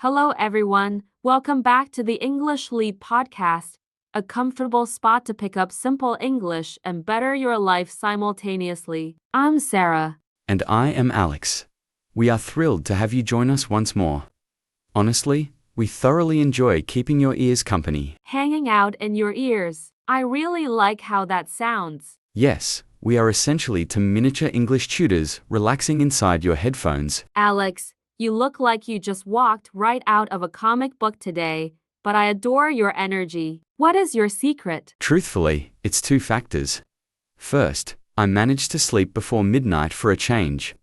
Hello, everyone. Welcome back to the English Leap podcast, a comfortable spot to pick up simple English and better your life simultaneously. I'm Sarah. And I am Alex. We are thrilled to have you join us once more. Honestly, we thoroughly enjoy keeping your ears company. Hanging out in your ears. I really like how that sounds. Yes, we are essentially two miniature English tutors relaxing inside your headphones. Alex, you look like you just walked right out of a comic book today, but I adore your energy. What is your secret? Truthfully, it's two factors. First, I managed to sleep before midnight for a change.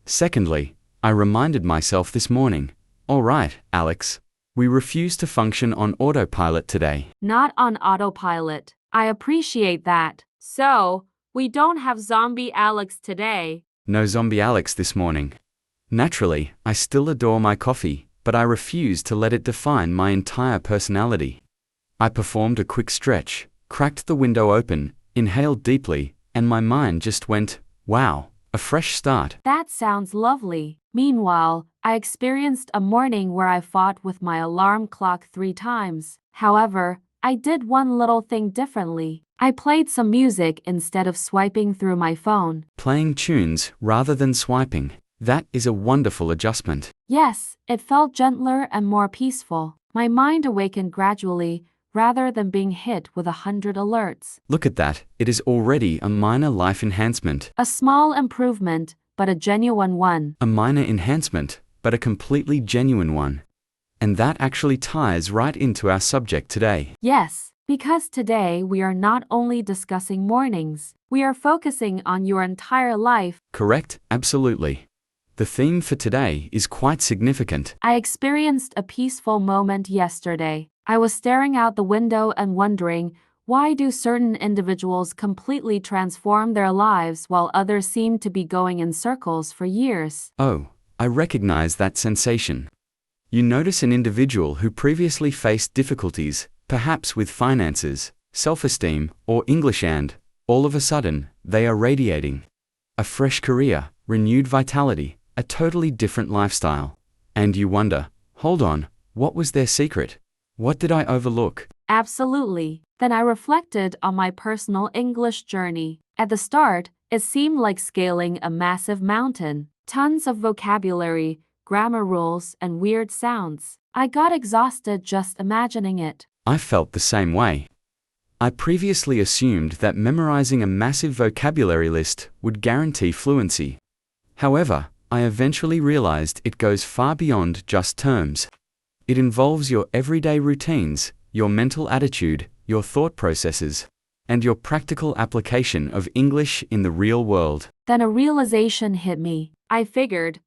Secondly, I reminded myself this morning, all right, Alex, we refuse to function on autopilot today. Not on autopilot. I appreciate that. So, we don't have zombie Alex today. No zombie Alex this morning. Naturally, I still adore my coffee, but I refuse to let it define my entire personality. I performed a quick stretch, cracked the window open, inhaled deeply, and my mind just went, wow, a fresh start. That sounds lovely. Meanwhile, I experienced a morning where I fought with my alarm clock 3 times. However, I did one little thing differently. I played some music instead of swiping through my phone. Playing tunes rather than swiping. That is a wonderful adjustment. Yes, it felt gentler and more peaceful. My mind awakened gradually, rather than being hit with 100 alerts. Look at that, it is already a minor life enhancement. A small improvement, but a genuine one. A minor enhancement, but a completely genuine one. And that actually ties right into our subject today. Yes, because today we are not only discussing mornings, we are focusing on your entire life. Correct, absolutely. The theme for today is quite significant. I experienced a peaceful moment yesterday. I was staring out the window and wondering, why do certain individuals completely transform their lives while others seem to be going in circles for years? Oh, I recognize that sensation. You notice an individual who previously faced difficulties, perhaps with finances, self-esteem, or English, and, all of a sudden, they are radiating. A fresh career, renewed vitality, a totally different lifestyle. And you wonder, hold on, what was their secret? What did I overlook? Absolutely. Then I reflected on my personal English journey. At the start, it seemed like scaling a massive mountain. Tons of vocabulary, grammar rules, and weird sounds. I got exhausted just imagining it. I felt the same way. I previously assumed that memorizing a massive vocabulary list would guarantee fluency. However, I eventually realized it goes far beyond just terms. It involves your everyday routines, your mental attitude, your thought processes, and your practical application of English in the real world. Then a realization hit me. I figured,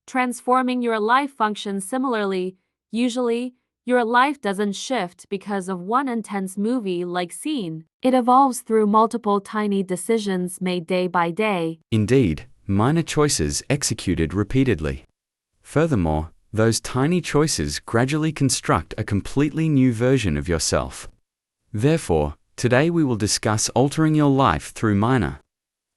transforming your life functions similarly. Usually, your life doesn't shift because of one intense movie-like scene. It evolves through multiple tiny decisions made day by day. Indeed, minor choices executed repeatedly. Furthermore, those tiny choices gradually construct a completely new version of yourself. Therefore, today we will discuss altering your life through minor,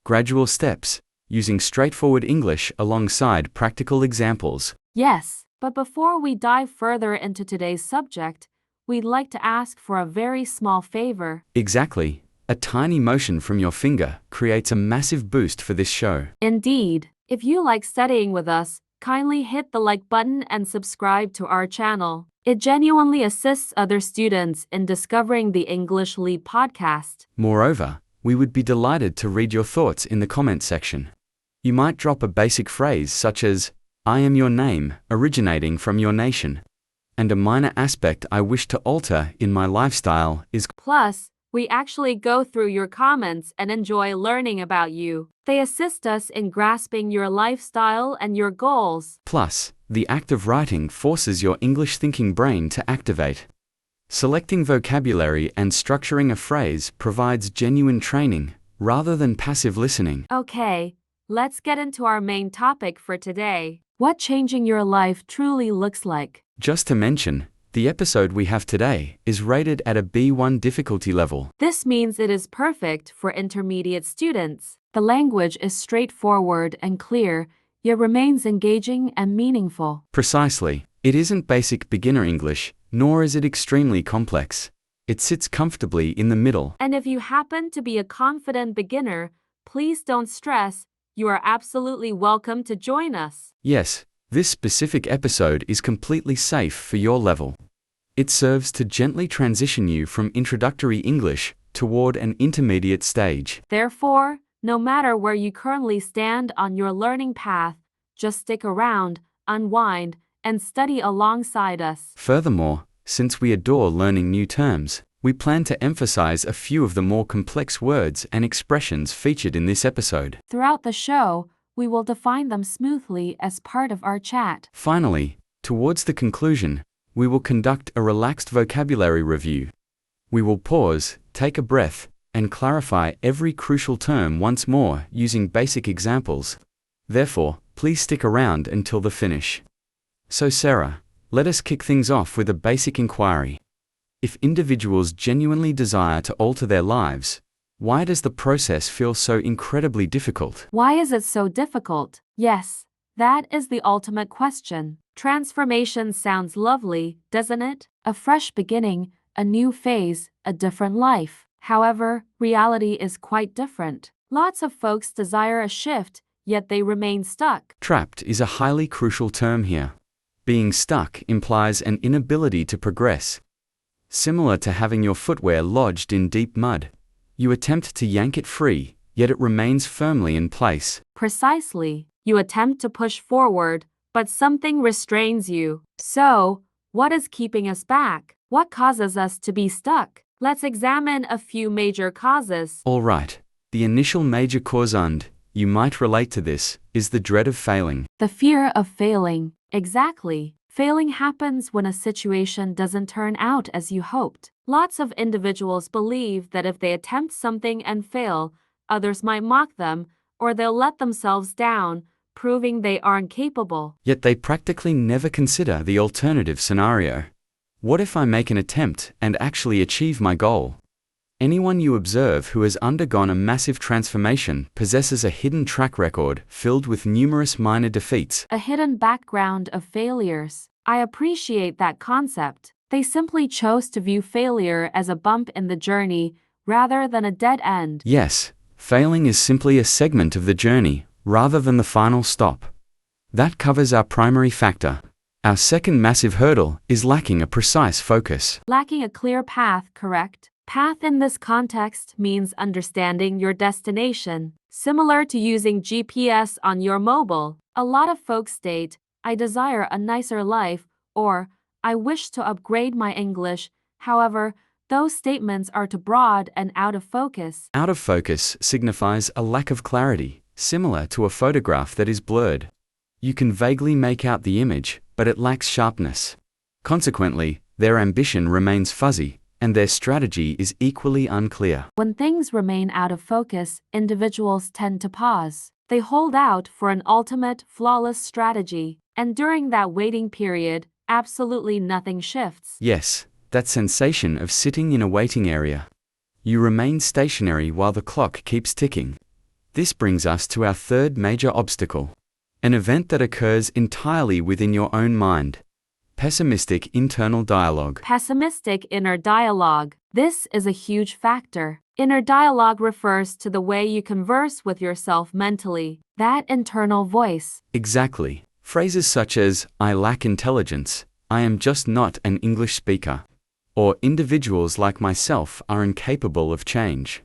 gradual steps, using straightforward English alongside practical examples. Yes, but before we dive further into today's subject, we'd like to ask for a very small favor. Exactly. A tiny motion from your finger creates a massive boost for this show. Indeed. If you like studying with us, kindly hit the like button and subscribe to our channel. It genuinely assists other students in discovering the English Leap podcast. Moreover, we would be delighted to read your thoughts in the comment section. You might drop a basic phrase such as, I am your name, originating from your nation. And a minor aspect I wish to alter in my lifestyle is. Plus, we actually go through your comments and enjoy learning about you. They assist us in grasping your lifestyle and your goals. Plus, the act of writing forces your English-thinking brain to activate. Selecting vocabulary and structuring a phrase provides genuine training, rather than passive listening. Okay, let's get into our main topic for today. What changing your life truly looks like. Just to mention, the episode we have today is rated at a B1 difficulty level. This means it is perfect for intermediate students. The language is straightforward and clear, yet remains engaging and meaningful. Precisely. It isn't basic beginner English, nor is it extremely complex. It sits comfortably in the middle. And if you happen to be a confident beginner, please don't stress. You are absolutely welcome to join us. Yes, this specific episode is completely safe for your level. It serves to gently transition you from introductory English toward an intermediate stage. Therefore, no matter where you currently stand on your learning path, just stick around, unwind, and study alongside us. Furthermore, since we adore learning new terms, we plan to emphasize a few of the more complex words and expressions featured in this episode. Throughout the show, we will define them smoothly as part of our chat. Finally, towards the conclusion, we will conduct a relaxed vocabulary review. We will pause, take a breath, and clarify every crucial term once more using basic examples. Therefore, please stick around until the finish. So Sarah, let us kick things off with a basic inquiry. If individuals genuinely desire to alter their lives, why does the process feel so incredibly difficult? Why is it so difficult? Yes, that is the ultimate question. Transformation sounds lovely, doesn't it? A fresh beginning, a new phase, a different life. However, reality is quite different. Lots of folks desire a shift, yet they remain stuck. Trapped is a highly crucial term here. Being stuck implies an inability to progress. Similar to having your footwear lodged in deep mud. You attempt to yank it free, yet it remains firmly in place. Precisely. You attempt to push forward, but something restrains you. So, what is keeping us back? What causes us to be stuck? Let's examine a few major causes. All right. The initial major cause, and you might relate to this, is the dread of failing. The fear of failing. Exactly. Failing happens when a situation doesn't turn out as you hoped. Lots of individuals believe that if they attempt something and fail, others might mock them, or they'll let themselves down, proving they aren't capable. Yet they practically never consider the alternative scenario. What if I make an attempt and actually achieve my goal? Anyone you observe who has undergone a massive transformation possesses a hidden track record filled with numerous minor defeats. A hidden background of failures. I appreciate that concept. They simply chose to view failure as a bump in the journey rather than a dead end. Yes, failing is simply a segment of the journey rather than the final stop. That covers our primary factor. Our second massive hurdle is lacking a precise focus. Lacking a clear path, correct? Path in this context means understanding your destination. Similar to using GPS on your mobile, a lot of folks state, I desire a nicer life, or I wish to upgrade my English. However, those statements are too broad and out of focus. Out of focus signifies a lack of clarity, similar to a photograph that is blurred. You can vaguely make out the image, but it lacks sharpness. Consequently, their ambition remains fuzzy, and their strategy is equally unclear. When things remain out of focus, individuals tend to pause. They hold out for an ultimate, flawless strategy, and during that waiting period, absolutely nothing shifts. Yes, that sensation of sitting in a waiting area. You remain stationary while the clock keeps ticking. This brings us to our third major obstacle. An event that occurs entirely within your own mind. Pessimistic internal dialogue. Pessimistic inner dialogue. This is a huge factor. Inner dialogue refers to the way you converse with yourself mentally, that internal voice. Exactly. Phrases such as, I lack intelligence, I am just not an English speaker, or individuals like myself are incapable of change.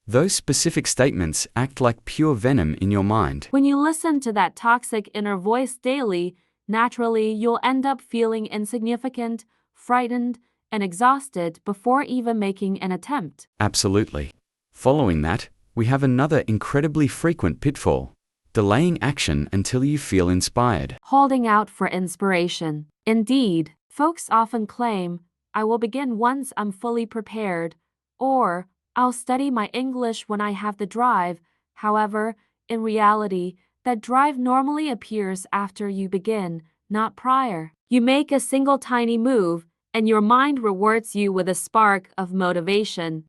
Those specific statements act like pure venom in your mind. When you listen to that toxic inner voice daily, naturally you'll end up feeling insignificant, frightened, and exhausted before even making an attempt. Absolutely. Following that, we have another incredibly frequent pitfall. Delaying action until you feel inspired. Holding out for inspiration. Indeed, folks often claim, I will begin once I'm fully prepared, or I'll study my English when I have the drive. However, in reality, that drive normally appears after you begin, not prior. You make a single tiny move, and your mind rewards you with a spark of motivation.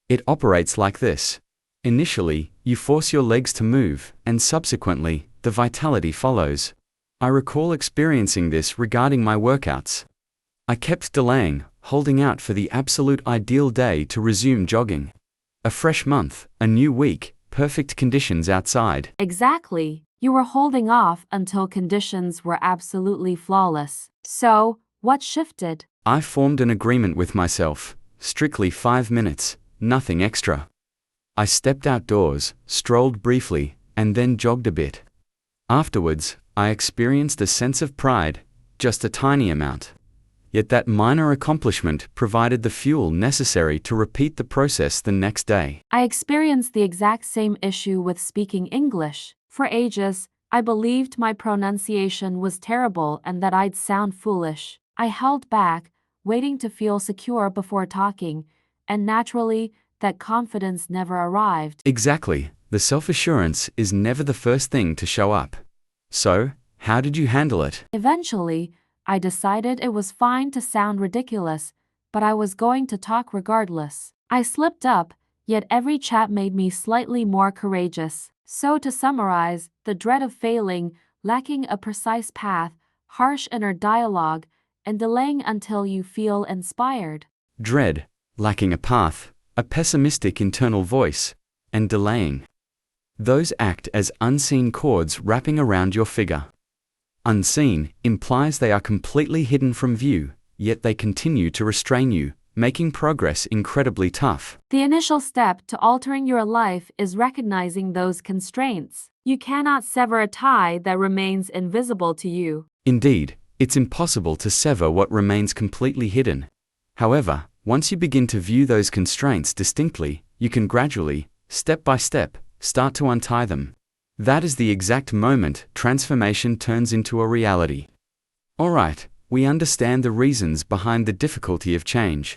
It operates like this. Initially, you force your legs to move, and subsequently, the vitality follows. I recall experiencing this regarding my workouts. I kept delaying, holding out for the absolute ideal day to resume jogging. A fresh month, a new week, perfect conditions outside. Exactly. You were holding off until conditions were absolutely flawless. So, what shifted? I formed an agreement with myself, strictly 5 minutes, nothing extra. I stepped outdoors, strolled briefly, and then jogged a bit. Afterwards, I experienced a sense of pride, just a tiny amount. Yet that minor accomplishment provided the fuel necessary to repeat the process the next day. I experienced the exact same issue with speaking English. For ages, I believed my pronunciation was terrible and that I'd sound foolish. I held back, waiting to feel secure before talking, and naturally, that confidence never arrived. Exactly, the self-assurance is never the first thing to show up. So, how did you handle it? Eventually, I decided it was fine to sound ridiculous, but I was going to talk regardless. I slipped up, yet every chat made me slightly more courageous. So to summarize, the dread of failing, lacking a precise path, harsh inner dialogue, and delaying until you feel inspired. Dread, lacking a path, a pessimistic internal voice, and delaying. Those act as unseen cords wrapping around your figure. Unseen implies they are completely hidden from view, yet they continue to restrain you, making progress incredibly tough. The initial step to altering your life is recognizing those constraints. You cannot sever a tie that remains invisible to you. Indeed, it's impossible to sever what remains completely hidden. However, once you begin to view those constraints distinctly, you can gradually, step by step, start to untie them. That is the exact moment transformation turns into a reality. Alright, we understand the reasons behind the difficulty of change.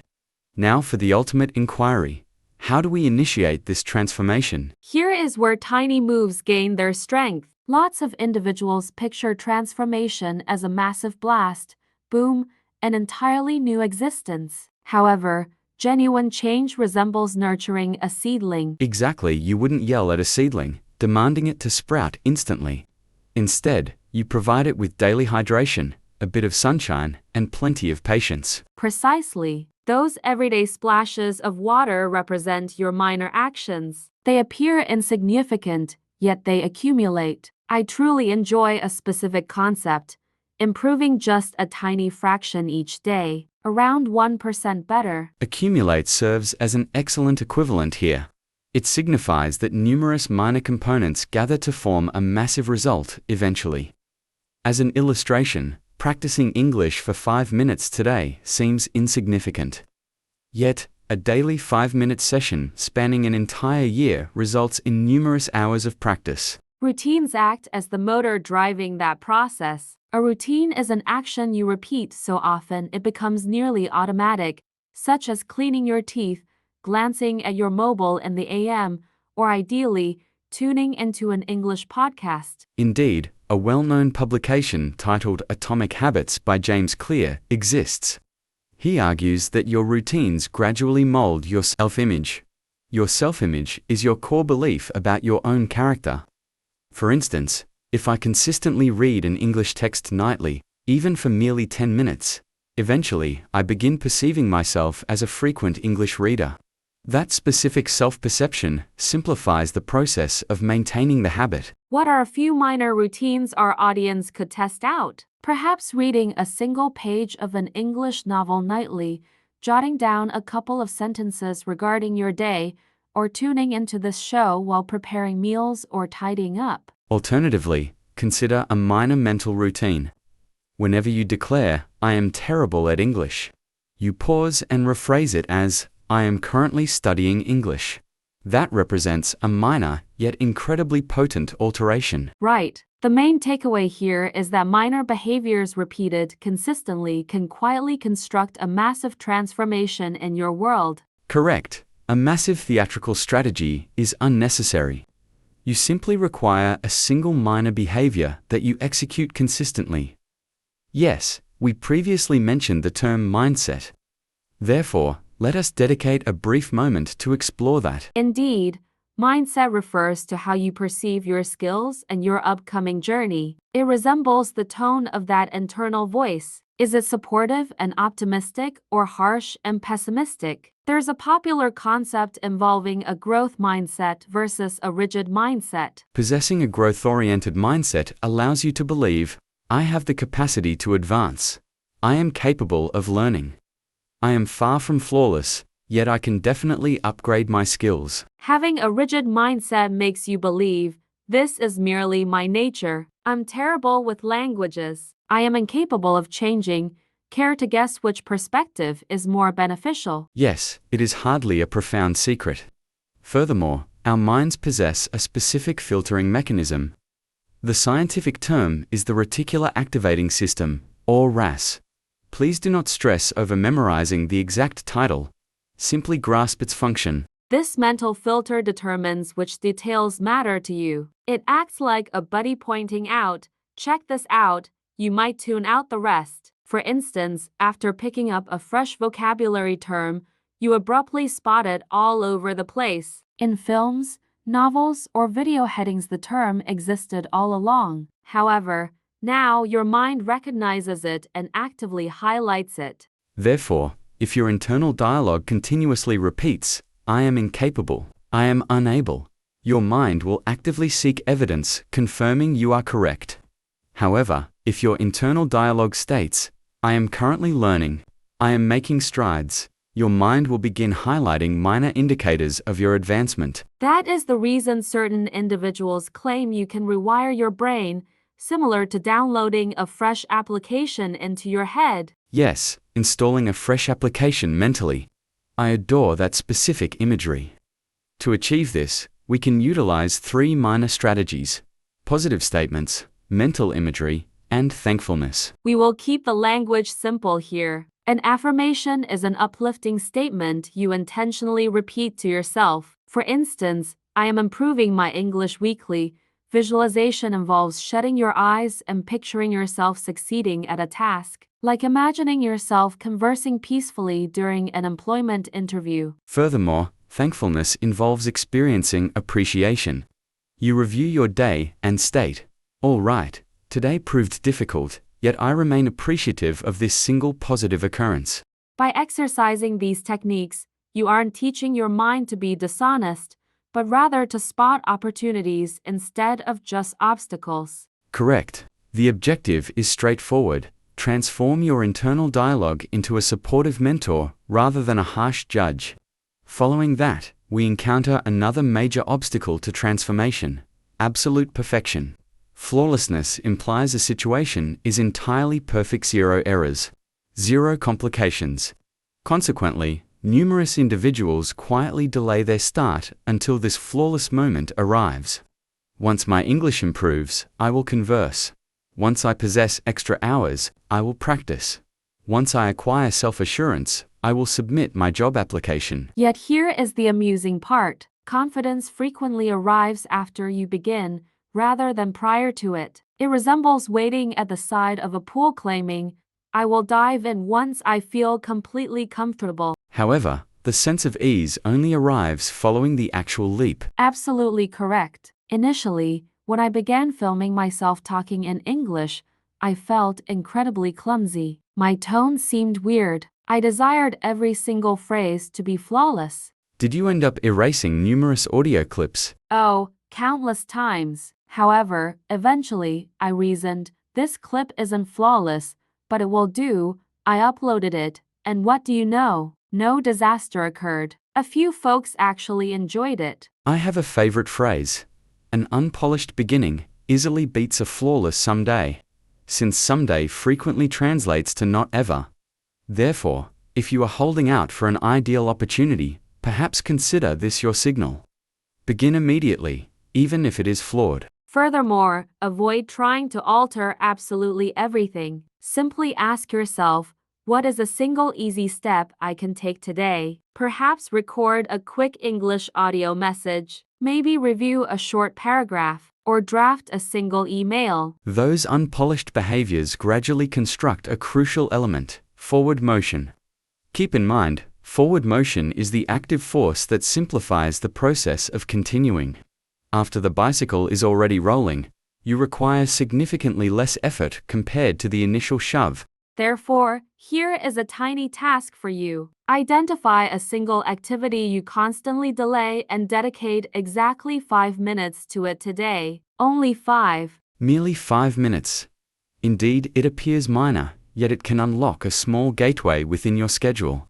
Now for the ultimate inquiry. How do we initiate this transformation? Here is where tiny moves gain their strength. Lots of individuals picture transformation as a massive blast, boom, an entirely new existence. However, genuine change resembles nurturing a seedling. Exactly, you wouldn't yell at a seedling, demanding it to sprout instantly. Instead, you provide it with daily hydration, a bit of sunshine, and plenty of patience. Precisely. Those everyday splashes of water represent your minor actions. They appear insignificant, yet they accumulate. I truly enjoy a specific concept, improving just a tiny fraction each day, around 1% better. Accumulate serves as an excellent equivalent here. It signifies that numerous minor components gather to form a massive result eventually. As an illustration, practicing English for 5 minutes today seems insignificant. Yet, a daily 5-minute session spanning an entire year results in numerous hours of practice. Routines act as the motor driving that process. A routine is an action you repeat so often it becomes nearly automatic, such as cleaning your teeth, glancing at your mobile in the AM, or ideally, tuning into an English podcast. Indeed, a well-known publication titled Atomic Habits by James Clear exists. He argues that your routines gradually mold your self-image. Your self-image is your core belief about your own character. For instance, if I consistently read an English text nightly, even for merely 10 minutes, eventually I begin perceiving myself as a frequent English reader. That specific self-perception simplifies the process of maintaining the habit. What are a few minor routines our audience could test out? Perhaps reading a single page of an English novel nightly, jotting down a couple of sentences regarding your day, or tuning into this show while preparing meals or tidying up. Alternatively, consider a minor mental routine. Whenever you declare, "I am terrible at English," you pause and rephrase it as, "I am currently studying English." That represents a minor, yet incredibly potent alteration. Right. The main takeaway here is that minor behaviors repeated consistently can quietly construct a massive transformation in your world. Correct. A massive theatrical strategy is unnecessary. You simply require a single minor behavior that you execute consistently. Yes, we previously mentioned the term mindset. Therefore, let us dedicate a brief moment to explore that. Indeed, Mindset refers to how you perceive your skills and your upcoming journey. It resembles the tone of that internal voice. Is it supportive and optimistic or harsh and pessimistic? There's a popular concept involving a growth mindset versus a rigid mindset. Possessing a growth-oriented mindset allows you to believe, I have the capacity to advance. I am capable of learning. I am far from flawless, yet I can definitely upgrade my skills. Having a rigid mindset makes you believe, this is merely my nature. I'm terrible with languages. I am incapable of changing. Care to guess which perspective is more beneficial? Yes, it is hardly a profound secret. Furthermore, our minds possess a specific filtering mechanism. The scientific term is the reticular activating system, or RAS. Please do not stress over memorizing the exact title. Simply grasp its function. This mental filter determines which details matter to you. It acts like a buddy pointing out, check this out, you might tune out the rest. For instance, after picking up a fresh vocabulary term, you abruptly spot it all over the place. In films, novels, or video headings, the term existed all along. However, now your mind recognizes it and actively highlights it. Therefore, if your internal dialogue continuously repeats, I am incapable, I am unable, your mind will actively seek evidence confirming you are correct. However, if your internal dialogue states, I am currently learning, I am making strides, your mind will begin highlighting minor indicators of your advancement. That is the reason certain individuals claim you can rewire your brain, similar to downloading a fresh application into your head. Yes, installing a fresh application mentally. I adore that specific imagery. To achieve this, we can utilize 3 minor strategies: positive statements, mental imagery, and thankfulness. We will keep the language simple here. An affirmation is an uplifting statement you intentionally repeat to yourself. For instance, I am improving my English weekly. Visualization involves shutting your eyes and picturing yourself succeeding at a task, like imagining yourself conversing peacefully during an employment interview. Furthermore, thankfulness involves experiencing appreciation. You review your day and state, all right, today proved difficult, yet I remain appreciative of this single positive occurrence. By exercising these techniques, you aren't teaching your mind to be dishonest, but rather to spot opportunities instead of just obstacles. Correct. The objective is straightforward. Transform your internal dialogue into a supportive mentor rather than a harsh judge. Following that, we encounter another major obstacle to transformation: absolute perfection. Flawlessness implies a situation is entirely perfect, 0 errors, 0 complications. Consequently, numerous individuals quietly delay their start until this flawless moment arrives. Once my English improves, I will converse. Once I possess extra hours, I will practice. Once I acquire self-assurance, I will submit my job application. Yet here is the amusing part. Confidence frequently arrives after you begin, rather than prior to it. It resembles waiting at the side of a pool claiming, I will dive in once I feel completely comfortable. However, the sense of ease only arrives following the actual leap. Absolutely correct. Initially, when I began filming myself talking in English, I felt incredibly clumsy. My tone seemed weird. I desired every single phrase to be flawless. Did you end up erasing numerous audio clips? Oh, countless times. However, eventually, I reasoned, this clip isn't flawless, but it will do. I uploaded it, and what do you know? No disaster occurred. A few folks actually enjoyed it. I have a favorite phrase. An unpolished beginning easily beats a flawless someday, since someday frequently translates to not ever. Therefore, if you are holding out for an ideal opportunity, perhaps consider this your signal. Begin immediately, even if it is flawed. Furthermore, avoid trying to alter absolutely everything. Simply ask yourself, what is a single easy step I can take today? Perhaps record a quick English audio message, maybe review a short paragraph, or draft a single email. Those unpolished behaviors gradually construct a crucial element: forward motion. Keep in mind, Forward motion is the active force that simplifies the process of continuing. After the bicycle is already rolling, you require significantly less effort compared to the initial shove. Therefore, here is a tiny task for you. Identify a single activity you constantly delay and dedicate exactly 5 minutes to it today. Only 5. Merely 5 minutes. Indeed, it appears minor, yet it can unlock a small gateway within your schedule.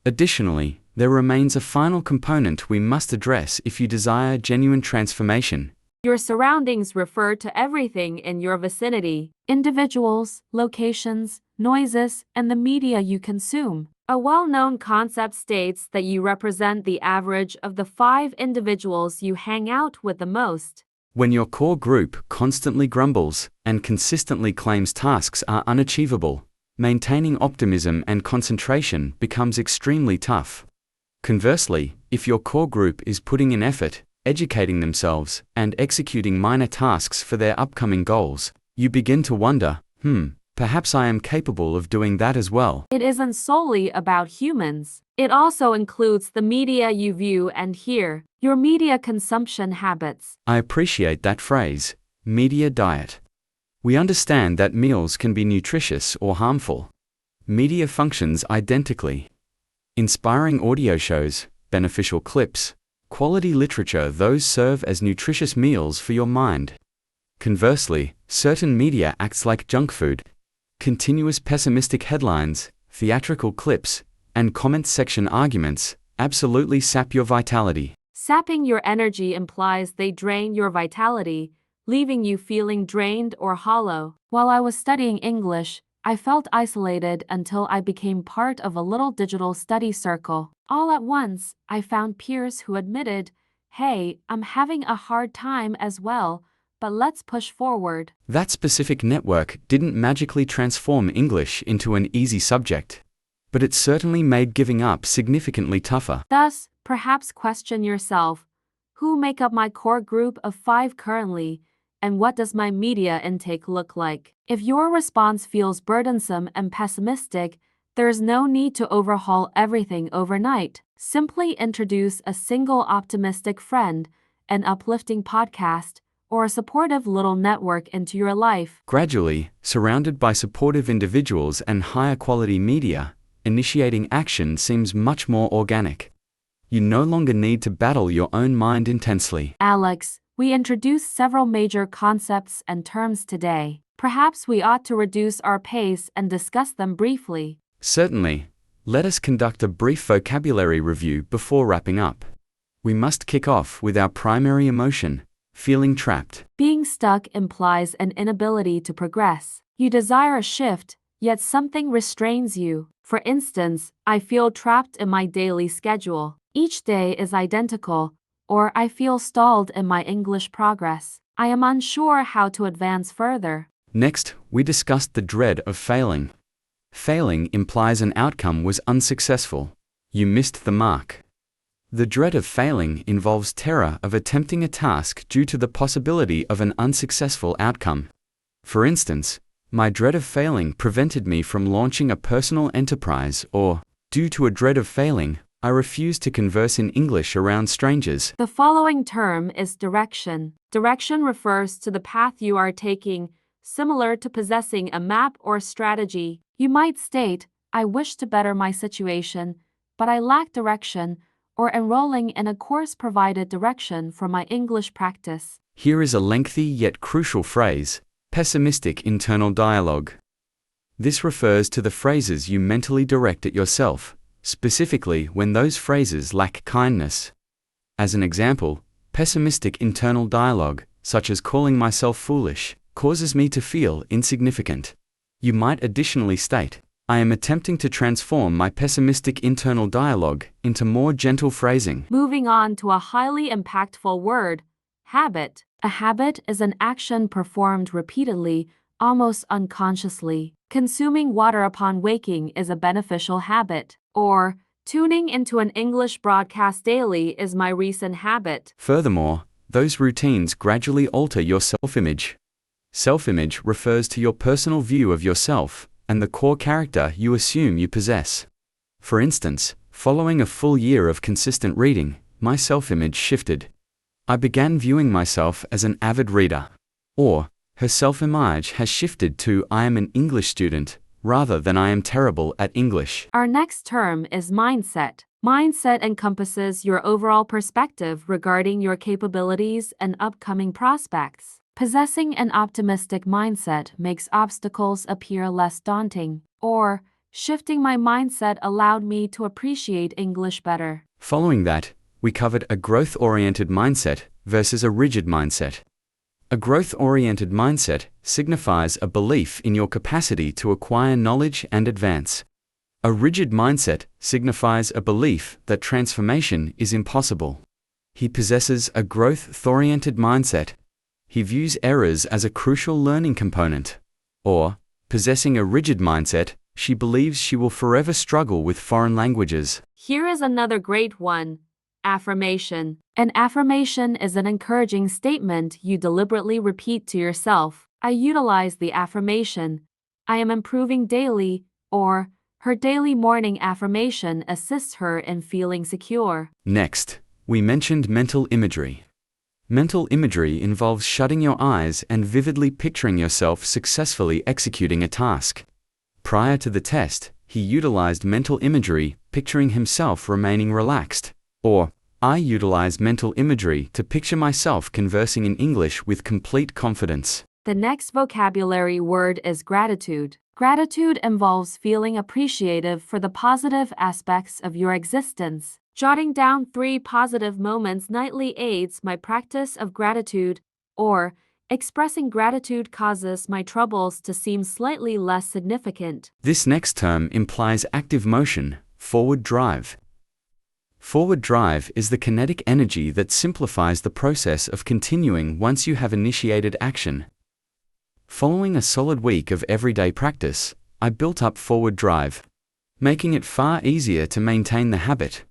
Additionally, there remains a final component we must address if you desire genuine transformation. Your surroundings refer to everything in your vicinity: individuals, locations, noises, and the media you consume. A well-known concept states that you represent the average of the 5 individuals you hang out with the most. When your core group constantly grumbles and consistently claims tasks are unachievable, maintaining optimism and concentration becomes extremely tough. Conversely, if your core group is putting in effort, educating themselves, and executing minor tasks for their upcoming goals, you begin to wonder, perhaps I am capable of doing that as well. It isn't solely about humans. It also includes the media you view and hear, your media consumption habits. I appreciate that phrase, media diet. We understand that meals can be nutritious or harmful. Media functions identically. Inspiring audio shows, beneficial clips, quality literature, those serve as nutritious meals for your mind. Conversely, certain media acts like junk food. Continuous pessimistic headlines, theatrical clips, and comment section arguments absolutely sap your vitality. Sapping your energy implies they drain your vitality, leaving you feeling drained or hollow. While I was studying English, I felt isolated until I became part of a little digital study circle. All at once, I found peers who admitted, "Hey, I'm having a hard time as well, but let's push forward." That specific network didn't magically transform English into an easy subject, but it certainly made giving up significantly tougher. Thus, perhaps question yourself, who make up my core group of 5 currently, and what does my media intake look like? If your response feels burdensome and pessimistic, there's no need to overhaul everything overnight. Simply introduce a single optimistic friend, an uplifting podcast, or a supportive little network into your life. Gradually, surrounded by supportive individuals and higher quality media, initiating action seems much more organic. You no longer need to battle your own mind intensely. Alex, we introduced several major concepts and terms today. Perhaps we ought to reduce our pace and discuss them briefly. Certainly. Let us conduct a brief vocabulary review before wrapping up. We must kick off with our primary emotion, feeling trapped. Being stuck implies an inability to progress. You desire a shift, yet something restrains you. For instance, I feel trapped in my daily schedule. Each day is identical, or I feel stalled in my English progress. I am unsure how to advance further. Next, we discussed the dread of failing. Failing implies an outcome was unsuccessful. You missed the mark. The dread of failing involves terror of attempting a task due to the possibility of an unsuccessful outcome. For instance, my dread of failing prevented me from launching a personal enterprise, or, due to a dread of failing, I refuse to converse in English around strangers. The following term is direction. Direction refers to the path you are taking, similar to possessing a map or strategy. You might state, "I wish to better my situation, but I lack direction," or enrolling in a course provided direction for my English practice. Here is a lengthy yet crucial phrase, pessimistic internal dialogue. This refers to the phrases you mentally direct at yourself, specifically when those phrases lack kindness. As an example, pessimistic internal dialogue, such as calling myself foolish, causes me to feel insignificant. You might additionally state, I am attempting to transform my pessimistic internal dialogue into more gentle phrasing. Moving on to a highly impactful word, habit. A habit is an action performed repeatedly, almost unconsciously. Consuming water upon waking is a beneficial habit. Or, tuning into an English broadcast daily is my recent habit. Furthermore, those routines gradually alter your self-image. Self-image refers to your personal view of yourself and the core character you assume you possess. For instance, Following a full year of consistent reading, my self-image shifted. I began viewing myself as an avid reader. Or, her self-image has shifted to I am an English student, rather than I am terrible at English. Our next term is mindset. Mindset encompasses your overall perspective regarding your capabilities and upcoming prospects. Possessing an optimistic mindset makes obstacles appear less daunting. Or, shifting my mindset allowed me to appreciate English better. Following that, we covered a growth-oriented mindset versus a rigid mindset. A growth-oriented mindset signifies a belief in your capacity to acquire knowledge and advance. A rigid mindset signifies a belief that transformation is impossible. He possesses a growth-oriented mindset. He views errors as a crucial learning component. Or, possessing a rigid mindset, she believes she will forever struggle with foreign languages. Here is another great one. Affirmation. An affirmation is an encouraging statement you deliberately repeat to yourself. I utilize the affirmation, I am improving daily, or her daily morning affirmation assists her in feeling secure. Next, we mentioned mental imagery. Mental imagery involves shutting your eyes and vividly picturing yourself successfully executing a task. Prior to the test, he utilized mental imagery, picturing himself remaining relaxed. Or, I utilize mental imagery to picture myself conversing in English with complete confidence. The next vocabulary word is gratitude. Gratitude involves feeling appreciative for the positive aspects of your existence. Jotting down 3 positive moments nightly aids my practice of gratitude, or expressing gratitude causes my troubles to seem slightly less significant. This next term implies active motion, forward drive. Forward drive is the kinetic energy that simplifies the process of continuing once you have initiated action. Following a solid week of everyday practice, I built up forward drive, making it far easier to maintain the habit.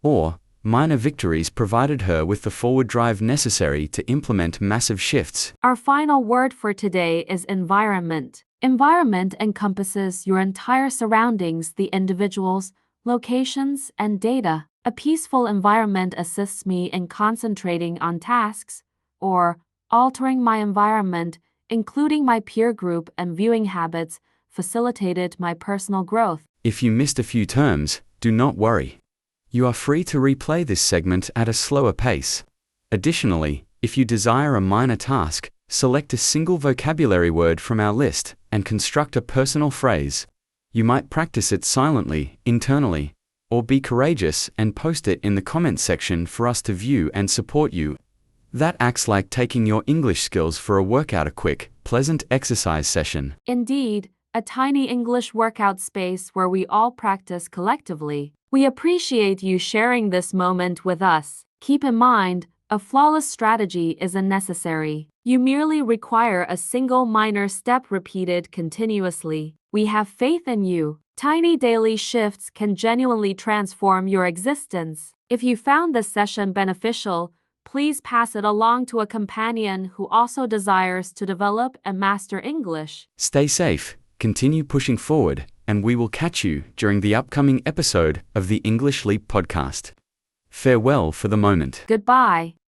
Or, minor victories provided her with the forward drive necessary to implement massive shifts. Our final word for today is environment. Environment encompasses your entire surroundings, the individuals, locations, and data. A peaceful environment assists me in concentrating on tasks, or altering my environment, including my peer group and viewing habits, facilitated my personal growth. If you missed a few terms, do not worry. You are free to replay this segment at a slower pace. Additionally, if you desire a minor task, select a single vocabulary word from our list and construct a personal phrase. You might practice it silently, internally, or be courageous and post it in the comments section for us to view and support you. That acts like taking your English skills for a workout, a quick, pleasant exercise session. Indeed, a tiny English workout space where we all practice collectively. We appreciate you sharing this moment with us. Keep in mind, a flawless strategy isn't necessary. You merely require a single minor step repeated continuously. We have faith in you. Tiny daily shifts can genuinely transform your existence. If you found this session beneficial, please pass it along to a companion who also desires to develop and master English. Stay safe, continue pushing forward, and we will catch you during the upcoming episode of the English Leap podcast. Farewell for the moment. Goodbye.